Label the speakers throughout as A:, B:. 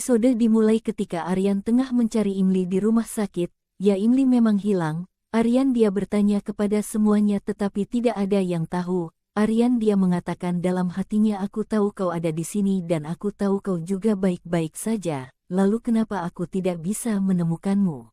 A: Episode dimulai ketika Aryan tengah mencari Imli di rumah sakit. Ya, Imli memang hilang. Aryan dia bertanya kepada semuanya tetapi tidak ada yang tahu. Aryan dia mengatakan dalam hatinya, aku tahu kau ada di sini dan aku tahu kau juga baik-baik saja. Lalu kenapa aku tidak bisa menemukanmu?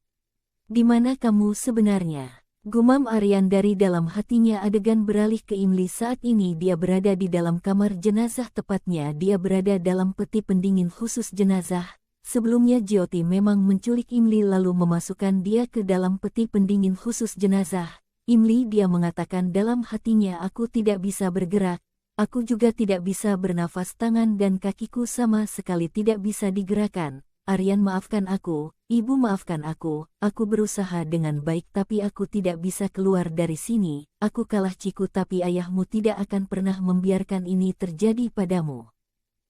A: Di mana kamu sebenarnya? Gumam Aryan dari dalam hatinya. Adegan beralih ke Imli. Saat ini dia berada di dalam kamar jenazah, tepatnya dia berada dalam peti pendingin khusus jenazah. Sebelumnya Jyoti memang menculik Imli lalu memasukkan dia ke dalam peti pendingin khusus jenazah. Imli dia mengatakan dalam hatinya, aku tidak bisa bergerak, aku juga tidak bisa bernafas, tangan dan kakiku sama sekali tidak bisa digerakkan. Aryan, maafkan aku, ibu maafkan aku berusaha dengan baik tapi aku tidak bisa keluar dari sini, aku kalah Ciku tapi ayahmu tidak akan pernah membiarkan ini terjadi padamu.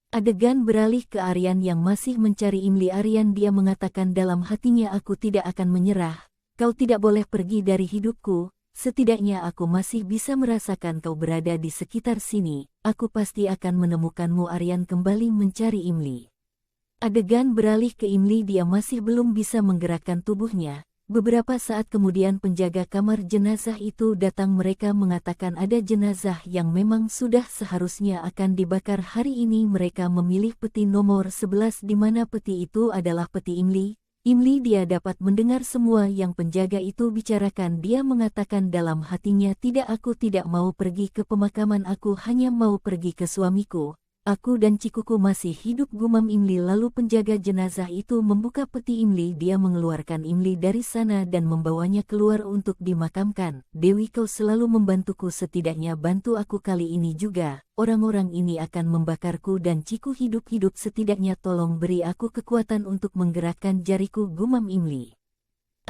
A: Adegan beralih ke Aryan yang masih mencari Imli. Aryan dia mengatakan dalam hatinya, aku tidak akan menyerah, kau tidak boleh pergi dari hidupku, setidaknya aku masih bisa merasakan kau berada di sekitar sini, aku pasti akan menemukanmu. Aryan kembali mencari Imli. Adegan beralih ke Imli, dia masih belum bisa menggerakkan tubuhnya. Beberapa saat kemudian penjaga kamar jenazah itu datang. Mereka mengatakan ada jenazah yang memang sudah seharusnya akan dibakar hari ini. Mereka memilih peti nomor 11 di mana peti itu adalah peti Imli. Imli dia dapat mendengar semua yang penjaga itu bicarakan. Dia mengatakan dalam hatinya, tidak, aku tidak mau pergi ke pemakaman, aku hanya mau pergi ke suamiku. Aku dan Cikuku masih hidup, gumam Imli. Lalu penjaga jenazah itu membuka peti Imli. Dia mengeluarkan Imli dari sana dan membawanya keluar untuk dimakamkan. Dewi, kau selalu membantuku, setidaknya bantu aku kali ini juga. Orang-orang ini akan membakarku dan Ciku hidup-hidup, setidaknya tolong beri aku kekuatan untuk menggerakkan jariku, gumam Imli.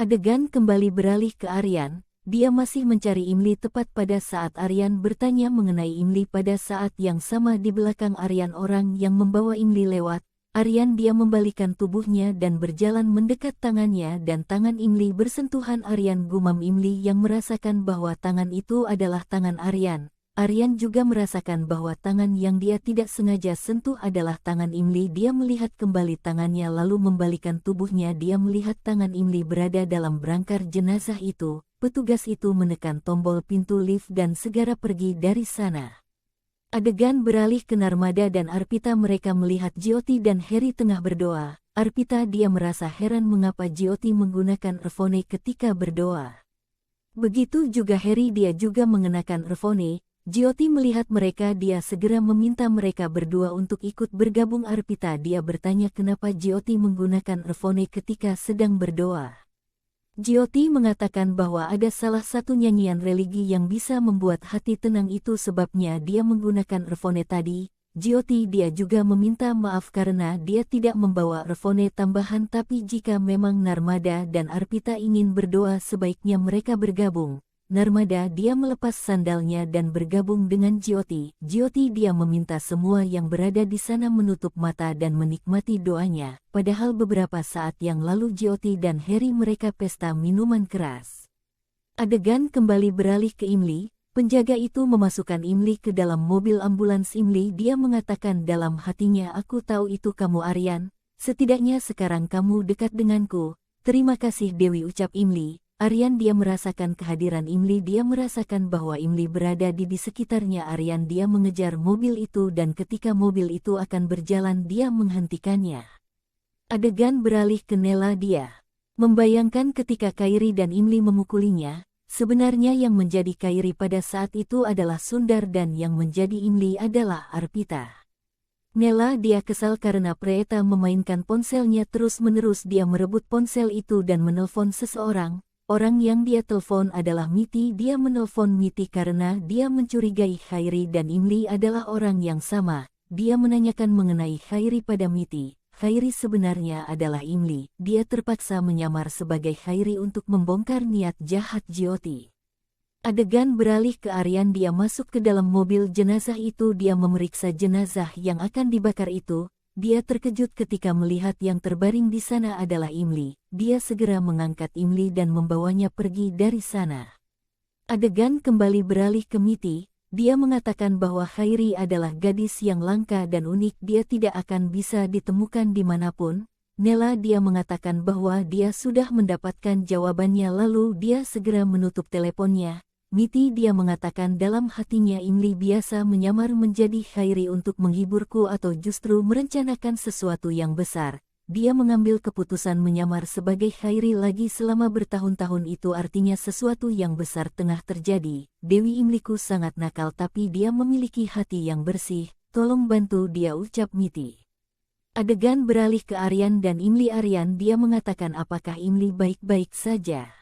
A: Adegan kembali beralih ke Aryan. Dia masih mencari Imli. Tepat pada saat Aryan bertanya mengenai Imli, pada saat yang sama di belakang Aryan orang yang membawa Imli lewat. Aryan dia membalikan tubuhnya dan berjalan mendekat tangannya dan tangan Imli bersentuhan Aryan. Gumam Imli yang merasakan bahwa tangan itu adalah tangan Aryan. Aryan juga merasakan bahwa tangan yang dia tidak sengaja sentuh adalah tangan Imli. Dia melihat kembali tangannya lalu membalikan tubuhnya. Dia melihat tangan Imli berada dalam berangkar jenazah itu. Petugas itu menekan tombol pintu lift dan segera pergi dari sana. Adegan beralih ke Narmada dan Arpita. Mereka melihat Jyoti dan Heri tengah berdoa. Arpita dia merasa heran mengapa Jyoti menggunakan earphone ketika berdoa. Begitu juga Heri, dia juga mengenakan earphone. Jyoti melihat mereka, dia segera meminta mereka berdua untuk ikut bergabung. Arpita dia bertanya kenapa Jyoti menggunakan earphone ketika sedang berdoa. Jyoti mengatakan bahwa ada salah satu nyanyian religi yang bisa membuat hati tenang, itu sebabnya dia menggunakan earphone tadi. Jyoti dia juga meminta maaf karena dia tidak membawa earphone tambahan, tapi jika memang Narmada dan Arpita ingin berdoa sebaiknya mereka bergabung. Narmada dia melepas sandalnya dan bergabung dengan Jyoti. Jyoti dia meminta semua yang berada di sana menutup mata dan menikmati doanya. Padahal beberapa saat yang lalu Jyoti dan Heri mereka pesta minuman keras. Adegan kembali beralih ke Imli. Penjaga itu memasukkan Imli ke dalam mobil ambulans. Imli dia mengatakan dalam hatinya, aku tahu itu kamu Aryan. Setidaknya sekarang kamu dekat denganku. Terima kasih Dewi, ucap Imli. Aryan dia merasakan kehadiran Imli. Dia merasakan bahwa Imli berada di sekitarnya. Aryan dia mengejar mobil itu dan ketika mobil itu akan berjalan dia menghentikannya. Adegan beralih ke Nela. Dia membayangkan ketika Kairi dan Imli memukulinya. Sebenarnya yang menjadi Kairi pada saat itu adalah Sundar dan yang menjadi Imli adalah Arpita. Nela dia kesal karena Preeta memainkan ponselnya terus-menerus. Dia merebut ponsel itu dan menelpon seseorang. Orang yang dia telepon adalah Miti. Dia menelpon Miti karena dia mencurigai Kairi dan Imli adalah orang yang sama. Dia menanyakan mengenai Kairi pada Miti. Kairi sebenarnya adalah Imli. Dia terpaksa menyamar sebagai Kairi untuk membongkar niat jahat Jyoti. Adegan beralih ke Aryan. Dia masuk ke dalam mobil jenazah itu. Dia memeriksa jenazah yang akan dibakar itu. Dia terkejut ketika melihat yang terbaring di sana adalah Imli. Dia segera mengangkat Imli dan membawanya pergi dari sana. Adegan kembali beralih ke Miti. Dia mengatakan bahwa Khairi adalah gadis yang langka dan unik, dia tidak akan bisa ditemukan dimanapun. Nela dia mengatakan bahwa dia sudah mendapatkan jawabannya lalu dia segera menutup teleponnya. Miti dia mengatakan dalam hatinya Imli biasa menyamar menjadi Khairi untuk menghiburku atau justru merencanakan sesuatu yang besar. Dia mengambil keputusan menyamar sebagai Khairi lagi selama bertahun-tahun, itu artinya sesuatu yang besar tengah terjadi. Dewi Imliku sangat nakal tapi dia memiliki hati yang bersih, tolong bantu dia, ucap Miti. Adegan beralih ke Aryan dan Imli. Aryan dia mengatakan apakah Imli baik-baik saja?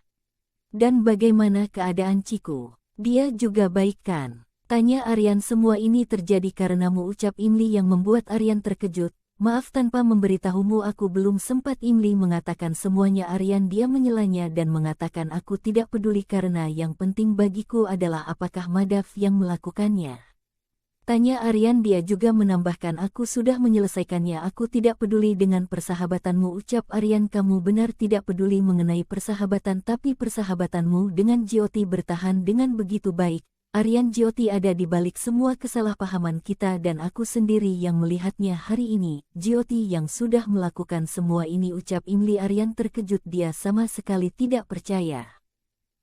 A: Dan bagaimana keadaan Ciku? Dia juga baik kan? Tanya Aryan. Semua ini terjadi karenamu, ucap Imli yang membuat Aryan terkejut. Maaf, tanpa memberitahumu aku belum sempat. Imli mengatakan semuanya. Aryan dia menyelanya dan mengatakan aku tidak peduli karena yang penting bagiku adalah apakah Madaf yang melakukannya. Tanya Aryan. Dia juga menambahkan aku sudah menyelesaikannya. Aku tidak peduli dengan persahabatanmu, ucap Aryan. Kamu benar tidak peduli mengenai persahabatan, tapi persahabatanmu dengan Jyoti bertahan dengan begitu baik. Aryan, Jyoti ada di balik semua kesalahpahaman kita dan aku sendiri yang melihatnya hari ini. Jyoti yang sudah melakukan semua ini, ucap Imli. Aryan terkejut, dia sama sekali tidak percaya.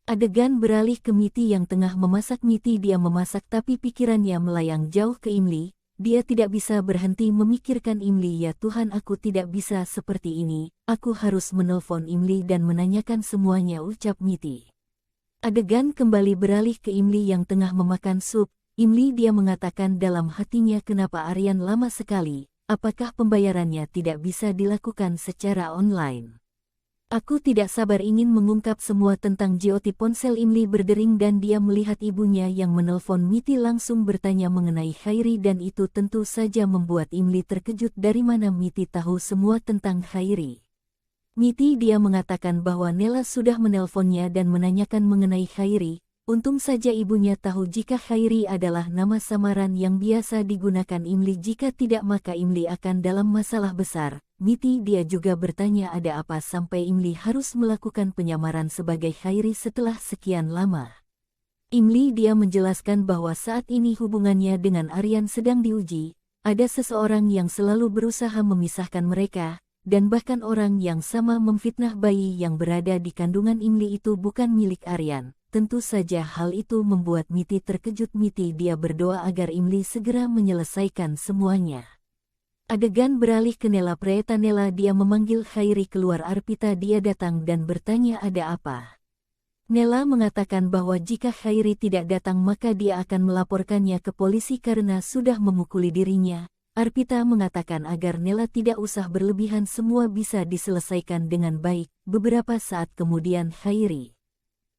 A: Adegan beralih ke Miti yang tengah memasak. Miti dia memasak tapi pikirannya melayang jauh ke Imli. Dia tidak bisa berhenti memikirkan Imli. Ya Tuhan, aku tidak bisa seperti ini. Aku harus menelpon Imli dan menanyakan semuanya, ucap Miti. Adegan kembali beralih ke Imli yang tengah memakan sup. Imli dia mengatakan dalam hatinya kenapa Aryan lama sekali, apakah pembayarannya tidak bisa dilakukan secara online? Aku tidak sabar ingin mengungkap semua tentang Jyoti. Ponsel Imli berdering dan dia melihat ibunya yang menelpon. Miti langsung bertanya mengenai Khairi dan itu tentu saja membuat Imli terkejut. Dari mana Miti tahu semua tentang Khairi? Miti dia mengatakan bahwa Nela sudah menelponnya dan menanyakan mengenai Khairi. Untung saja ibunya tahu jika Khairi adalah nama samaran yang biasa digunakan Imli. Jika tidak maka Imli akan dalam masalah besar. Miti dia juga bertanya ada apa sampai Imli harus melakukan penyamaran sebagai Khairi setelah sekian lama. Imli dia menjelaskan bahwa saat ini hubungannya dengan Aryan sedang diuji. Ada seseorang yang selalu berusaha memisahkan mereka. Dan bahkan orang yang sama memfitnah bayi yang berada di kandungan Imli itu bukan milik Aryan. Tentu saja hal itu membuat Miti terkejut. Miti dia berdoa agar Imli segera menyelesaikan semuanya. Adegan beralih ke Nela. Preta Nela dia memanggil Khairi keluar. Arpita dia datang dan bertanya ada apa. Nela mengatakan bahwa jika Khairi tidak datang maka dia akan melaporkannya ke polisi karena sudah memukuli dirinya. Arpita mengatakan agar Nela tidak usah berlebihan, semua bisa diselesaikan dengan baik. Beberapa saat kemudian Khairi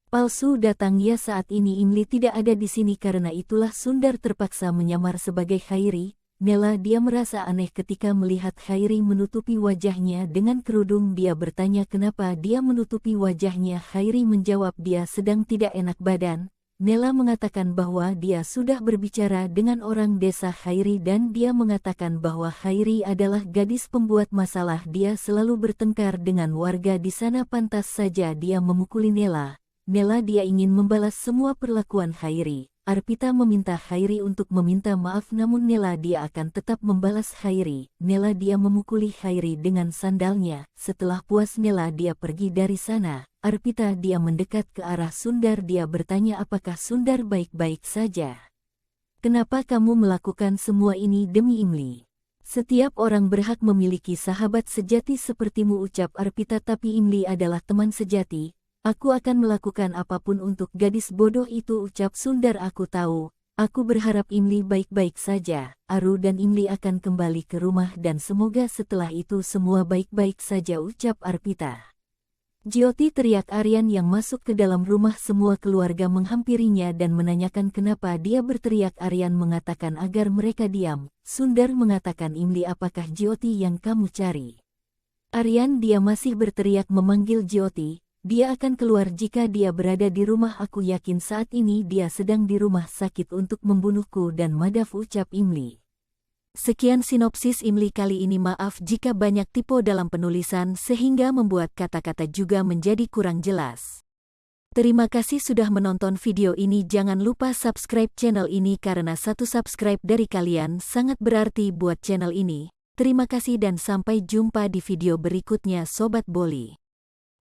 A: palsu datang. Ya saat ini Imli tidak ada di sini karena itulah Sundar terpaksa menyamar sebagai Khairi. Nela dia merasa aneh ketika melihat Khairi menutupi wajahnya dengan kerudung. Dia bertanya kenapa dia menutupi wajahnya. Khairi menjawab dia sedang tidak enak badan. Nela mengatakan bahwa dia sudah berbicara dengan orang desa Khairi dan dia mengatakan bahwa Khairi adalah gadis pembuat masalah. Dia selalu bertengkar dengan warga di sana, pantas saja dia memukuli Nela. Nela dia ingin membalas semua perlakuan Khairi. Arpita meminta Khairi untuk meminta maaf namun Nela dia akan tetap membalas Khairi. Nela dia memukuli Khairi dengan sandalnya. Setelah puas Nela dia pergi dari sana. Arpita dia mendekat ke arah Sundar. Dia bertanya apakah Sundar baik-baik saja. Kenapa kamu melakukan semua ini demi Imli? Setiap orang berhak memiliki sahabat sejati sepertimu, ucap Arpita, tapi Imli adalah teman sejati. Aku akan melakukan apapun untuk gadis bodoh itu, ucap Sundar. Aku tahu. Aku berharap Imli baik-baik saja. Aru dan Imli akan kembali ke rumah dan semoga setelah itu semua baik-baik saja, ucap Arpita. Jyoti, teriak Aryan yang masuk ke dalam rumah. Semua keluarga menghampirinya dan menanyakan kenapa dia berteriak. Aryan mengatakan agar mereka diam. Sundar mengatakan Imli, apakah Jyoti yang kamu cari? Aryan dia masih berteriak memanggil Jyoti. Dia akan keluar jika dia berada di rumah. Aku yakin saat ini dia sedang di rumah sakit untuk membunuhku dan Madaf, ucap Imli. Sekian sinopsis Imli kali ini. Maaf jika banyak typo dalam penulisan sehingga membuat kata-kata juga menjadi kurang jelas. Terima kasih sudah menonton video ini. Jangan lupa subscribe channel ini karena satu subscribe dari kalian sangat berarti buat channel ini. Terima kasih dan sampai jumpa di video berikutnya Sobat Boli.